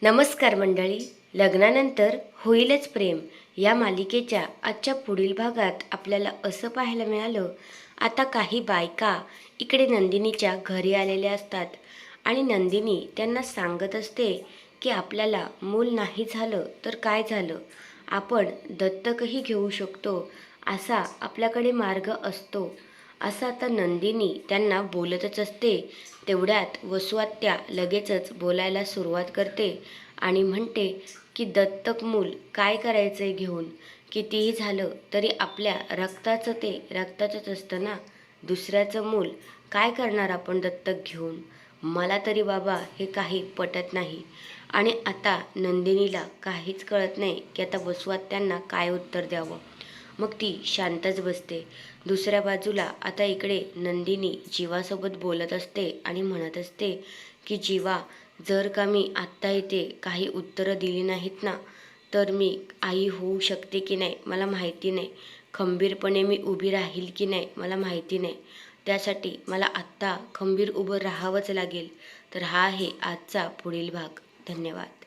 नमस्कार मंडळी. लग्नानंतर होईलच प्रेम या मालिकेच्या आजच्या पुढील भागात आपल्याला असं पाहायला मिळालं, आता काही बायका इकडे नंदिनीच्या घरी आलेल्या असतात आणि नंदिनी त्यांना सांगत असते की आपल्याला मूल नाही झालं तर काय झालं, आपण दत्तकही घेऊ शकतो, असा आपल्याकडे मार्ग असतो. असं आता नंदिनी त्यांना बोलतच असते. तेवढ्यात वसुआत्या लगेचच बोलायला सुरुवात करते आणि म्हणते की दत्तक मूल काय करायचं आहे घेऊन, कितीही झालं तरी आपल्या रक्ताचं ते रक्ताचंच असतं ना. दुसऱ्याचं मूल काय करणार आपण दत्तक घेऊन. मला तरी बाबा हे काही पटत नाही. आणि आता नंदिनीला काहीच कळत नाही की आता वसुआत्यांना काय उत्तर द्यावं. मग ती शांतच बसते. दुसऱ्या बाजूला आता इकडे नंदिनी जीवासोबत बोलत असते आणि म्हणत असते की जीवा, जर का मी आत्ता इथे काही उत्तरं दिली नाहीत ना, तर मी आई होऊ शकते की नाही मला माहिती नाही. खंबीरपणे मी उभी राहील की नाही मला माहिती नाही. त्यासाठी मला आत्ता खंबीर उभं राहावंच लागेल. तर हा आहे आजचा पुढील भाग. धन्यवाद.